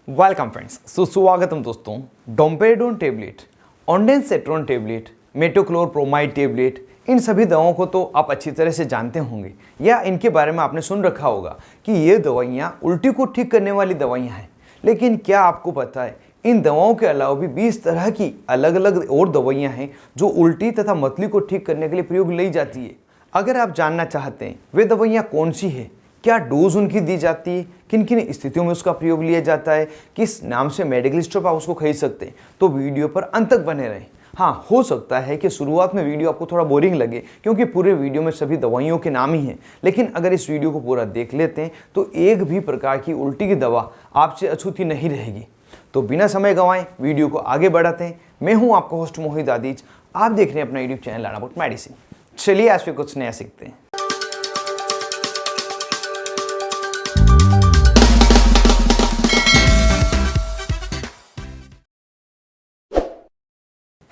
Welcome friends, सुस्वागतम दोस्तों। डोम्पेडोन tablet, ऑन्डेंसेट्रोन tablet, metoclopramide tablet, इन सभी दवाओं को तो आप अच्छी तरह से जानते होंगे या इनके बारे में आपने सुन रखा होगा कि ये दवाइयाँ उल्टी को ठीक करने वाली दवाइयाँ हैं। लेकिन क्या आपको पता है इन दवाओं के अलावा भी 20 तरह की अलग अलग और दवाइयाँ हैं जो उल्टी तथा मतली को ठीक करने के लिए प्रयोग ली जाती है। अगर आप जानना चाहते हैं वे दवाइयाँ कौन सी है, क्या डोज उनकी दी जाती है, किन किन स्थितियों में उसका प्रयोग लिया जाता है, किस नाम से मेडिकल स्टोर पर आप उसको खरीद सकते हैं, तो वीडियो पर अंत तक बने रहें। हाँ, हो सकता है कि शुरुआत में वीडियो आपको थोड़ा बोरिंग लगे क्योंकि पूरे वीडियो में सभी दवाइयों के नाम ही हैं, लेकिन अगर इस वीडियो को पूरा देख लेते हैं तो एक भी प्रकार की उल्टी की दवा आपसे अछूती नहीं रहेगी। तो बिना समय गंवाए वीडियो को आगे बढ़ाते हैं। मैं हूँ आपका होस्ट मोहित आदिज, आप देख रहे हैं अपना YouTube channel learn about medicine. चलिए आज फिर कुछ नया सीखते हैं।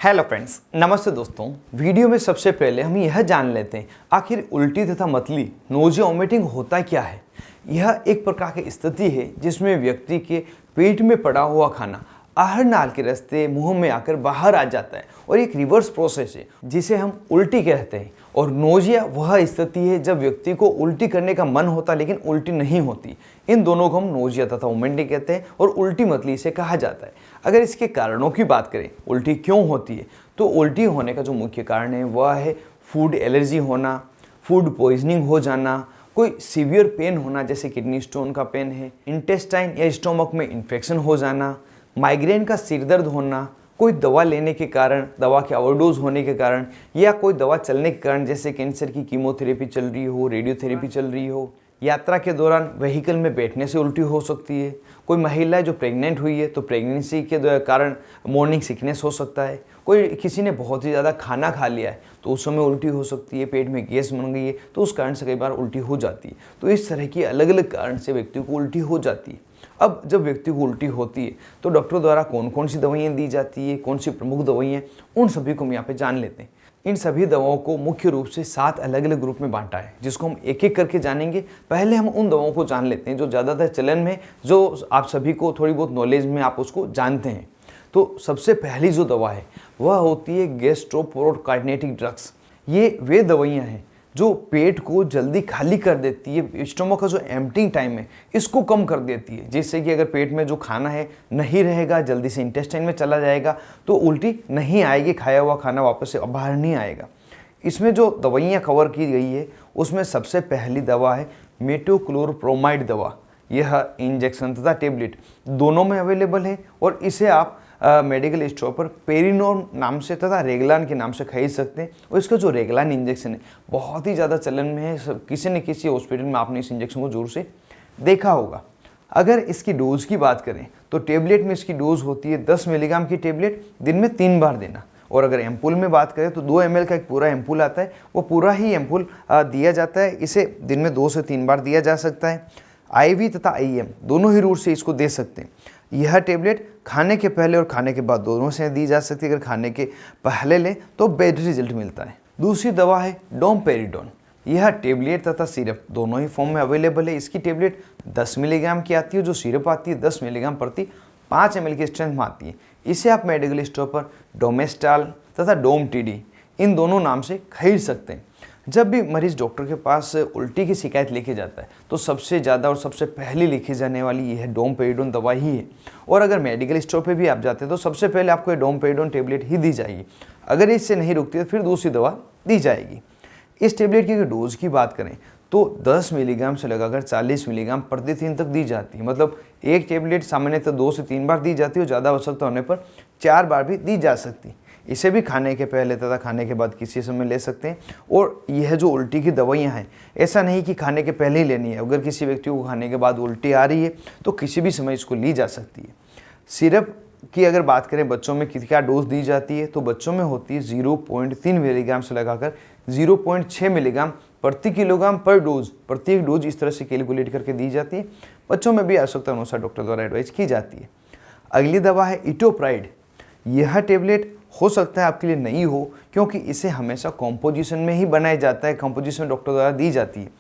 हेलो फ्रेंड्स, नमस्ते दोस्तों। वीडियो में सबसे पहले हम यह जान लेते हैं आखिर उल्टी तथा मतली नोजिया वोमिटिंग होता क्या है। यह एक प्रकार की स्थिति है जिसमें व्यक्ति के पेट में पड़ा हुआ खाना आहार नाल के रास्ते मुंह में आकर बाहर आ जाता है और एक रिवर्स प्रोसेस है जिसे हम उल्टी कहते हैं। और नोजिया वह स्थिति है जब व्यक्ति को उल्टी करने का मन होता लेकिन उल्टी नहीं होती। इन दोनों को हम नोजिया तथा वोमिटिंग कहते हैं और उल्टी मतली से कहा जाता है। अगर इसके कारणों की बात करें, उल्टी क्यों होती है, तो उल्टी होने का जो मुख्य कारण है वह है फूड एलर्जी होना, फूड पॉइजनिंग हो जाना, कोई सीवियर पेन होना जैसे किडनी स्टोन का पेन है, इंटेस्टाइन या स्टोमक में इन्फेक्शन हो जाना, माइग्रेन का सिर दर्द होना, कोई दवा लेने के कारण, दवा के ओवरडोज होने के कारण या कोई दवा चलने के कारण जैसे कैंसर की कीमोथेरेपी चल रही हो, रेडियोथेरेपी चल रही हो, यात्रा के दौरान व्हीकल में बैठने से उल्टी हो सकती है, कोई महिला जो प्रेग्नेंट हुई है तो प्रेगनेंसी के कारण मॉर्निंग सिकनेस हो सकता है, कोई किसी ने बहुत ही ज़्यादा खाना खा लिया है तो उस समय उल्टी हो सकती है, पेट में गैस बन गई है तो उस कारण से कई बार उल्टी हो जाती है। तो इस तरह की अलग अलग कारण से व्यक्ति को उल्टी हो जाती है। अब जब व्यक्ति को उल्टी होती है तो डॉक्टर द्वारा कौन कौन सी दवाइयाँ दी जाती है, कौन सी प्रमुख दवाइयाँ, उन सभी को हम यहाँ पे जान लेते हैं। इन सभी दवाओं को मुख्य रूप से 7 अलग अलग ग्रुप में बांटा है जिसको हम एक एक करके जानेंगे। पहले हम उन दवाओं को जान लेते हैं जो ज़्यादातर चलन में, जो आप सभी को थोड़ी बहुत नॉलेज में आप उसको जानते हैं। तो सबसे पहली जो दवा है वह होती है गैस्ट्रोपोरोकाइनेटिक ड्रग्स। ये वे दवाइयाँ हैं जो पेट को जल्दी खाली कर देती है, स्टोमक का जो एम्प्टिंग टाइम है इसको कम कर देती है, जिससे कि अगर पेट में जो खाना है नहीं रहेगा, जल्दी से इंटेस्टाइन में चला जाएगा तो उल्टी नहीं आएगी, खाया हुआ खाना वापस से बाहर नहीं आएगा। इसमें जो दवाइयाँ कवर की गई है उसमें सबसे पहली दवा है मेटोक्लोप्रोमाइड दवा। यह इंजेक्शन तथा टेबलेट दोनों में अवेलेबल है और इसे आप मेडिकल स्टोर पर पेरिनोर्म नाम से तथा रेगलान के नाम से खरीद सकते हैं। और इसका जो रेगलान इंजेक्शन है बहुत ही ज़्यादा चलन में है, किसी न किसी हॉस्पिटल में आपने इस इंजेक्शन को जरूर से देखा होगा। अगर इसकी डोज की बात करें तो टेबलेट में इसकी डोज होती है 10 मिलीग्राम की टेबलेट, दिन में 3 बार देना। और अगर एम्पुल में बात करें तो 2 ml का एक पूरा एम्पुल आता है, वो पूरा ही एम्पुल दिया जाता है। इसे दिन में 2 से 3 बार दिया जा सकता है। IV तथा IM दोनों ही रूट से इसको दे सकते हैं। यह टेबलेट खाने के पहले और खाने के बाद दोनों से दी जा सकती है। अगर खाने के पहले लें तो बेटर रिजल्ट मिलता है। दूसरी दवा है डोम्पेरिडोन। यह टेबलेट तथा सिरप दोनों ही फॉर्म में अवेलेबल है। इसकी टेबलेट 10 मिलीग्राम की आती है, जो सिरप आती है 10 मिलीग्राम प्रति 5 ml की स्ट्रेंथ में आती है। इसे आप मेडिकल स्टोर पर डोमेस्टाल तथा डोम TD इन दोनों नाम से खरीद सकते हैं। जब भी मरीज डॉक्टर के पास उल्टी की शिकायत लेके जाता है तो सबसे ज़्यादा और सबसे पहले लिखी जाने वाली यह डोम्पेरिडोन दवा ही है। और अगर मेडिकल स्टोर पे भी आप जाते हैं तो सबसे पहले आपको ये डोम्पेरिडोन टेबलेट ही दी जाएगी। अगर इससे नहीं रुकती तो फिर दूसरी दवा दी जाएगी। इस टेबलेट की डोज की बात करें तो 10 मिलीग्राम से लगाकर 40 मिलीग्राम प्रतिदिन तक दी जाती है। मतलब एक टेबलेट सामान्यतः 2 से 3 बार दी जाती है और ज़्यादा आवश्यकता होने पर 4 बार भी दी जा सकती है। इसे भी खाने के पहले तथा खाने के बाद किसी समय ले सकते हैं। और यह जो उल्टी की दवाइयाँ हैं, ऐसा नहीं कि खाने के पहले ही लेनी है। अगर किसी व्यक्ति को खाने के बाद उल्टी आ रही है तो किसी भी समय इसको ली जा सकती है। सिरप की अगर बात करें बच्चों में क्या डोज दी जाती है तो बच्चों में होती है 0.3 मिलीग्राम से लगाकर 0.6 मिलीग्राम प्रति किलोग्राम पर डोज, प्रत्येक डोज इस तरह से कैलकुलेट करके दी जाती है। बच्चों में भी आवश्यकता अनुसार डॉक्टर द्वारा एडवाइस की जाती है। अगली दवा है इटोप्राइड। यह टेबलेट हो सकता है आपके लिए नहीं हो क्योंकि इसे हमेशा कॉम्पोजिशन में ही बनाया जाता है, कॉम्पोजिशन डॉक्टर द्वारा दी जाती है।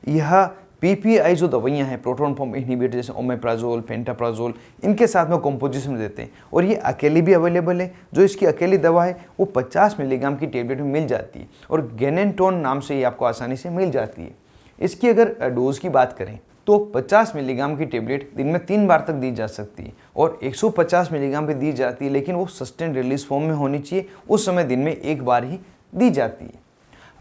यह पीपीआई जो दवाइयाँ हैं, प्रोटॉन पंप इनहिबिटर, जैसे ओमेप्राजोल, पेंटाप्राजोल, इनके साथ में कंपोजिशन देते हैं और ये अकेली भी अवेलेबल है। जो इसकी अकेली दवा है वो 50 मिलीग्राम की टेबलेट में मिल जाती है और गेनेटोन नाम से ये आपको आसानी से मिल जाती है। इसकी अगर डोज की बात करें तो 50 मिलीग्राम की टेबलेट दिन में 3 बार तक दी जा सकती है और 150 मिलीग्राम भी दी जाती है, लेकिन वो सस्टेन रिलीज फॉर्म में होनी चाहिए, उस समय दिन में 1 बार ही दी जाती है।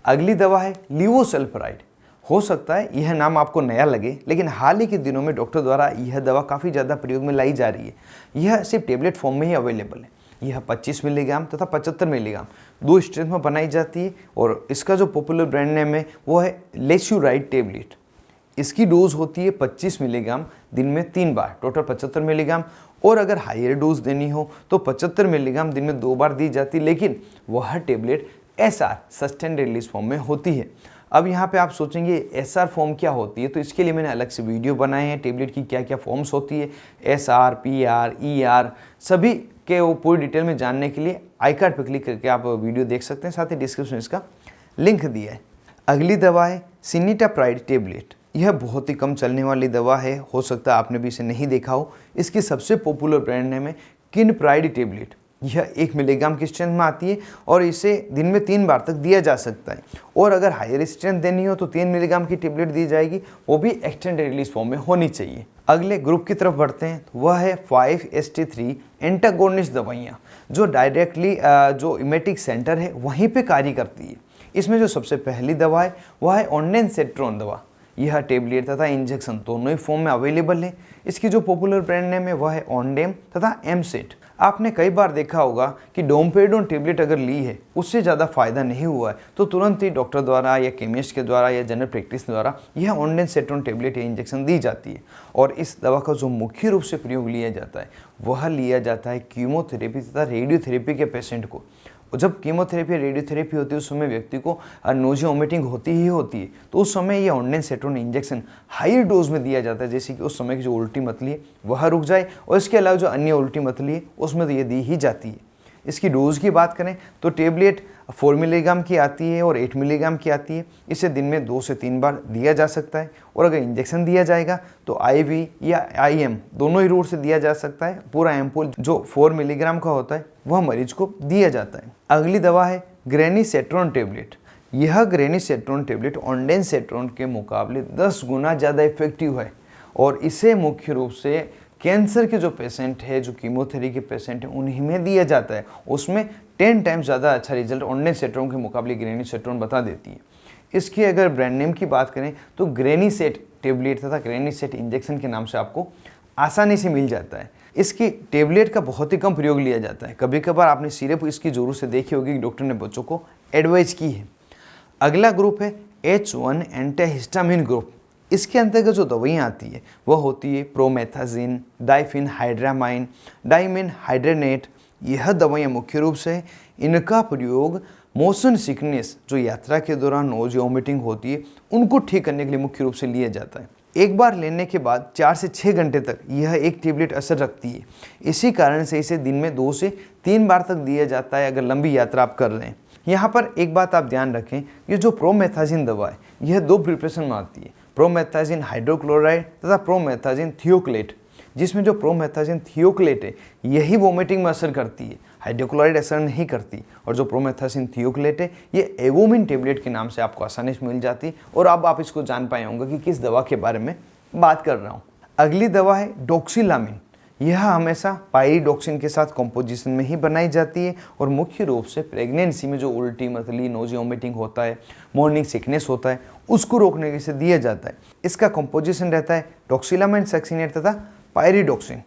अगली दवा है लीवोसल्फराइड। हो सकता है यह नाम आपको नया लगे, लेकिन हाल ही के दिनों में डॉक्टर द्वारा यह दवा काफ़ी ज़्यादा प्रयोग में लाई जा रही है। यह सिर्फ टेबलेट फॉर्म में ही अवेलेबल है। यह 25 मिलीग्राम तथा 75 मिलीग्राम 2 स्ट्रेंथ में बनाई जाती है और इसका जो पॉपुलर ब्रांड नेम है वो है लेस्यूराइड टेबलेट। इसकी डोज होती है 25 मिलीग्राम दिन में 3 बार, टोटल 75 मिलीग्राम। और अगर हायर डोज देनी हो तो 75 मिलीग्राम दिन में 2 बार दी जाती है, लेकिन वह tablet SR sustain release form में होती है। अब यहाँ पे आप सोचेंगे एसआर फॉर्म क्या होती है, तो इसके लिए मैंने अलग से वीडियो बनाए हैं, टेबलेट की क्या क्या फॉर्म्स होती है, एसआर, पीआर, ईआर, सभी के वो पूरी डिटेल में जानने के लिए आई कार्ड पर क्लिक करके आप वीडियो देख सकते हैं, साथ ही डिस्क्रिप्शन इसका लिंक दिया है। अगली दवा है सिनिटाप्राइड टेबलेट। यह बहुत ही कम चलने वाली दवा है, हो सकता है आपने भी इसे नहीं देखा हो। इसकी सबसे पॉपुलर ब्रांड नेम है किनप्राइड टेबलेट। यह 1 मिलीग्राम की स्ट्रेंथ में आती है और इसे दिन में 3 बार तक दिया जा सकता है और अगर हायर स्ट्रेंथ देनी हो तो 3 मिलीग्राम की टेबलेट दी जाएगी, वो भी एक्सटेंडेड रिलीज फॉर्म में होनी चाहिए। अगले ग्रुप की तरफ बढ़ते हैं, तो वह है 5-HT3 एंटागोनिस्ट दवाइयाँ, जो डायरेक्टली जो इमेटिक सेंटर है वहीं पे कार्य करती है। इसमें जो सबसे पहली दवा है वह है ऑन्डेनसेट्रोन दवा। यह टेबलेट तथा इंजेक्शन दोनों ही फॉर्म में अवेलेबल है। इसकी जो पॉपुलर ब्रांड नेम है वह है ऑनडेम तथा एमसेट। आपने कई बार देखा होगा कि डोमपेडोन टेबलेट अगर ली है, उससे ज़्यादा फायदा नहीं हुआ है, तो तुरंत ही डॉक्टर द्वारा या केमिस्ट के द्वारा या जनरल प्रैक्टिस द्वारा यह ऑन्डेनसेट्रोन टेबलेट या इंजेक्शन दी जाती है। और इस दवा का जो मुख्य रूप से प्रयोग लिया जाता है वह लिया जाता है कीमोथेरेपी तथा रेडियोथेरेपी के पेशेंट को। और जब कीमोथेरेपी रेडियोथेरेपी होती है उस समय व्यक्ति को नोजिया वोमिटिंग होती ही होती है, तो उस समय ये ऑन्डेनसेट्रोन इंजेक्शन हाई डोज में दिया जाता है, जैसे कि उस समय की जो उल्टी मतली है वह रुक जाए और इसके अलावा जो अन्य उल्टी मतली है उसमें तो ये दी ही जाती है। इसकी डोज की बात करें तो टेबलेट 4 मिलीग्राम की आती है और 8 मिलीग्राम की आती है। इसे दिन में 2 से 3 बार दिया जा सकता है और अगर इंजेक्शन दिया जाएगा तो आईवी या आईएम दोनों ही रूट से दिया जा सकता है। पूरा एम्पूल जो 4 मिलीग्राम का होता है वह मरीज को दिया जाता है। अगली दवा है ग्रेनीसेट्रोन टेबलेट। यह ग्रेनीसेट्रोन टेबलेट ऑन्डेनसेट्रोन के मुकाबले 10 गुना ज़्यादा इफेक्टिव है और इसे मुख्य रूप से कैंसर के जो पेशेंट है, जो कीमोथेरेपी के पेशेंट हैं, उन्हीं में दिया जाता है। उसमें 10 टाइम्स ज़्यादा अच्छा रिजल्ट ऑन्डेनसेट्रोन के मुकाबले ग्रेनीसेट्रोन बता देती है। इसकी अगर ब्रांड नेम की बात करें तो ग्रेनीसेट टेबलेट तथा ग्रेनीसेट इंजेक्शन के नाम से आपको आसानी से मिल जाता है। इसकी टेबलेट का बहुत ही कम प्रयोग लिया जाता है। कभी कभार आपने सिरप इसकी ज़रूर से देखी होगी कि डॉक्टर ने बच्चों को एडवाइज की है। अगला ग्रुप है H1 एंटीहिस्टामिन ग्रुप। इसके अंतर्गत जो दवाइयाँ आती है वह होती है प्रोमेथाजिन, डाइफिनहाइड्रामाइन, डाइमिन हाइड्रेनेट। यह दवाइयाँ मुख्य रूप से इनका प्रयोग मोशन सिकनेस, जो यात्रा के दौरान नोजिया वोमिटिंग होती है, उनको ठीक करने के लिए मुख्य रूप से लिया जाता है। एक बार लेने के बाद 4 से 6 घंटे तक यह एक टेबलेट असर रखती है। इसी कारण से इसे दिन में 2 से 3 बार तक दिया जाता है अगर लंबी यात्रा आप कर रहे हैं। यहाँ पर एक बात आप ध्यान रखें, ये जो प्रोमेथाजिन दवा है यह 2 प्रिपरेशन में आती है, प्रोमेथाजिन हाइड्रोक्लोराइड तथा प्रोमेथाजिन थियोक्लेट। जिसमें जो प्रोमेथाजिन थियोक्लेट है यही वोमिटिंग में असर करती है, हाइड्रोक्लोराइड असर नहीं करती। और जो प्रोमेथाजिन थियोक्लेट है ये एवोमिन टेबलेट के नाम से आपको आसानी से मिल जाती है। और अब आप इसको जान पाए होंगे कि किस दवा के बारे में बात कर रहा हूँ। अगली दवा है डोक्सिलामिन। यह हमेशा पाइरिडॉक्सिन के साथ कंपोजिशन में ही बनाई जाती है और मुख्य रूप से प्रेगनेंसी में जो उल्टी मतली नोजिया वोमिटिंग होता है, मॉर्निंग सिकनेस होता है, उसको रोकने के लिए दिया जाता है। इसका कंपोजिशन रहता है डोक्सिलामाइन सक्सिनेट तथा पाइरिडॉक्सिन।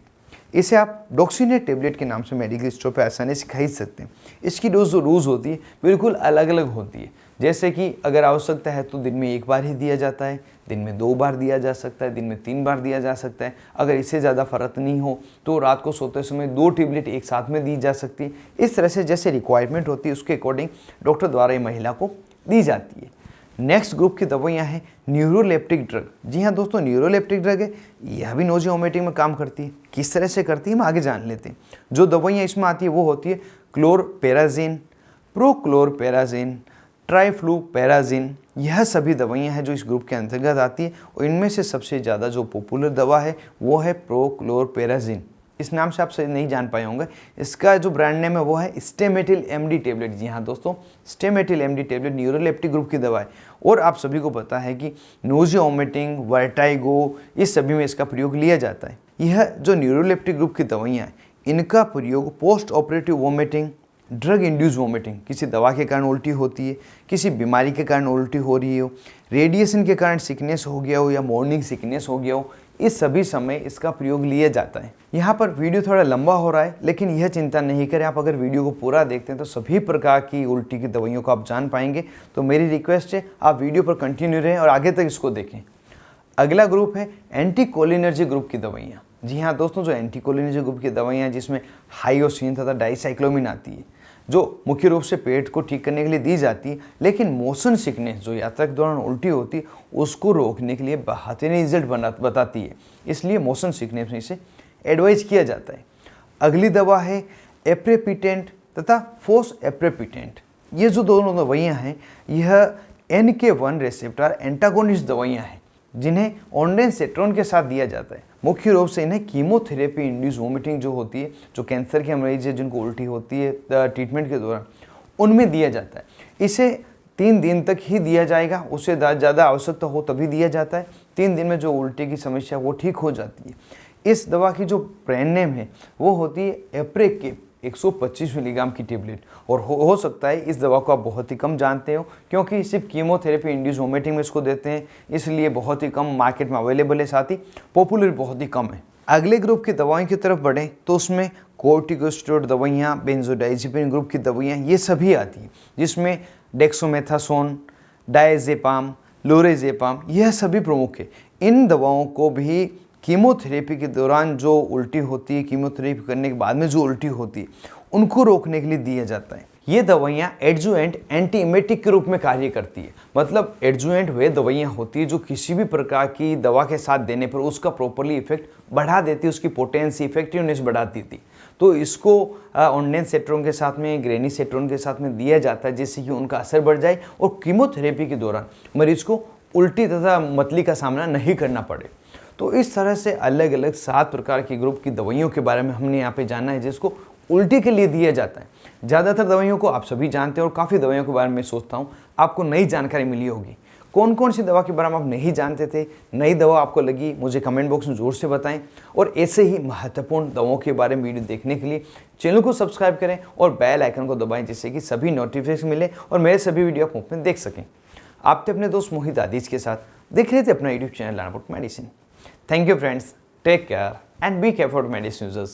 इसे आप डॉक्सिनेट टेबलेट के नाम से मेडिकल स्टोर पर आसानी से खरीद सकते हैं। इसकी डोज जो रोज़ होती है बिल्कुल अलग अलग होती है, जैसे कि अगर आवश्यकता है तो दिन में 1 बार ही दिया जाता है, दिन में 2 बार दिया जा सकता है, दिन में 3 बार दिया जा सकता है। अगर इससे ज़्यादा फ़र्क नहीं हो तो रात को सोते समय 2 टेबलेट एक साथ में दी जा सकती है। इस तरह से जैसे रिक्वायरमेंट होती है उसके अकॉर्डिंग डॉक्टर द्वारा ये महिला को दी जाती है। नेक्स्ट ग्रुप की दवाइयाँ हैं न्यूरोलेप्टिक ड्रग। जी हाँ दोस्तों, न्यूरोलेप्टिक ड्रग है, यह भी नोजिया वोमिटिंग में काम करती है। किस तरह से करती है हम आगे जान लेते हैं। जो दवाइयाँ इसमें आती है वो होती है क्लोरपेराजिन, प्रोक्लोरपेराजिन, ट्राइफ्लूपैराजिन, यह सभी दवाइयाँ हैं जो इस ग्रुप के अंतर्गत आती है। और इनमें से सबसे ज़्यादा जो पॉपुलर दवा है वो है प्रोक्लोरपेराजिन। इस नाम से आप सही नहीं जान पाए होंगे। इसका जो ब्रांड नेम है वो है स्टेमेटिल एमडी टेबलेट। जी हाँ दोस्तों, Stemetil MD tablet neuroleptic group की दवा है। और आप सभी को पता है कि नोजिया, वोमिटिंग, वर्टाइगो, इस सभी में इसका प्रयोग लिया जाता है। यह जो न्यूरोलेप्टिक ग्रुप की दवाइयाँ हैं, इनका प्रयोग post operative vomiting, drug induce vomiting, किसी दवा के कारण उल्टी होती है, किसी बीमारी के कारण उल्टी हो रही हो, रेडिएशन के कारण सिकनेस हो गया हो या मॉर्निंग सिकनेस हो गया हो, इस सभी समय इसका प्रयोग लिया जाता है। यहाँ पर वीडियो थोड़ा लंबा हो रहा है, लेकिन यह चिंता नहीं करें, आप अगर वीडियो को पूरा देखते हैं तो सभी प्रकार की उल्टी की दवाइयों को आप जान पाएंगे। तो मेरी रिक्वेस्ट है आप वीडियो पर कंटिन्यू रहें और आगे तक इसको देखें। अगला ग्रुप है एंटीकोलिनर्जिक ग्रुप की दवाइयाँ। जी हाँ दोस्तों, जो एंटीकोलिनर्जिक ग्रुप की दवाइयाँ जिसमें हाइओसिन तथा डाइसाइक्लोमिन आती है, जो मुख्य रूप से पेट को ठीक करने के लिए दी जाती है, लेकिन मोशन सिकनेस जो यात्रा के दौरान उल्टी होती है उसको रोकने के लिए बेहतरीन रिजल्ट बताती है। इसलिए मोशन सिकनेस में इसे एडवाइज किया जाता है। अगली दवा है एप्रेपिटेंट तथा फोस्फएप्रेपिटेंट। ये जो दोनों दवाइयाँ हैं यह NK1 रिसेप्टर एंटागोनिस्ट दवाइयाँ हैं जिन्हें ऑन्डेनसेट्रोन के साथ दिया जाता है। मुख्य रूप से इन्हें कीमोथेरेपी इंड्यूस वोमिटिंग जो होती है, जो कैंसर के मरीज है जिनको उल्टी होती है ट्रीटमेंट के दौरान, उनमें दिया जाता है। इसे 3 दिन तक ही दिया जाएगा, उससे ज़्यादा आवश्यकता हो तभी दिया जाता है। 3 दिन में जो उल्टी की समस्या वो ठीक हो जाती है। इस दवा की जो ब्रांड नेम है वो होती है एप्रेकिप 125 मिलीग्राम की टेबलेट। और हो सकता है इस दवा को आप बहुत ही कम जानते हो, क्योंकि सिर्फ कीमोथेरेपी इंड्यूस वोमिटिंग में इसको देते हैं, इसलिए बहुत ही कम मार्केट में अवेलेबल है, साथ ही पॉपुलर बहुत ही कम है। अगले ग्रुप की दवाओं की तरफ बढ़ें तो उसमें कोर्टिकोस्टेरॉइड दवाइयाँ, बेंजोडाइज़ेपिन ग्रुप की दवाइयाँ, ये सभी आती हैं, जिसमें डेक्सोमेथासोन, डायजेपाम, लोरेजेपाम, यह सभी प्रमुख है। इन दवाओं को भी कीमोथेरेपी के दौरान जो उल्टी होती है, कीमोथेरेपी करने के बाद में जो उल्टी होती है, उनको रोकने के लिए दिया जाता है। ये दवाइयाँ एडजुवेंट एंटीएमेटिक के रूप में कार्य करती है। मतलब एडजुवेंट वे दवाइयाँ होती है जो किसी भी प्रकार की दवा के साथ देने पर उसका प्रॉपरली इफेक्ट बढ़ा देती है, उसकी पोटेंसी, इफेक्टिवनेस बढ़ा देती है। तो इसको ऑन्डेनसेट्रोन के साथ में, ग्रेनीसेट्रोन के साथ में दिया जाता है, जिससे कि उनका असर बढ़ जाए और कीमोथेरेपी के दौरान मरीज को उल्टी तथा मतली का सामना नहीं करना पड़े। तो इस तरह से अलग अलग 7 प्रकार की ग्रुप की दवाइयों के बारे में हमने यहाँ पे जाना है, जिसको उल्टी के लिए दिया जाता है। ज़्यादातर दवाइयों को आप सभी जानते हैं और काफ़ी दवाइयों के बारे में सोचता हूँ आपको नई जानकारी मिली होगी। कौन कौन सी दवा के बारे में आप नहीं जानते थे, नई दवा आपको लगी, मुझे कमेंट बॉक्स में ज़रूर से बताएं। और ऐसे ही महत्वपूर्ण दवाओं के बारे में वीडियो देखने के लिए चैनल को सब्सक्राइब करें और बेल आइकन को दबाएं, जिससे कि सभी नोटिफिकेशन मिले और मेरे सभी वीडियो आप मुफ्त में देख सकें। आप थे अपने दोस्त मोहित आदिज के साथ देख रहे थे अपना YouTube channel learn about medicine. Thank you friends, take care and be careful medicine users.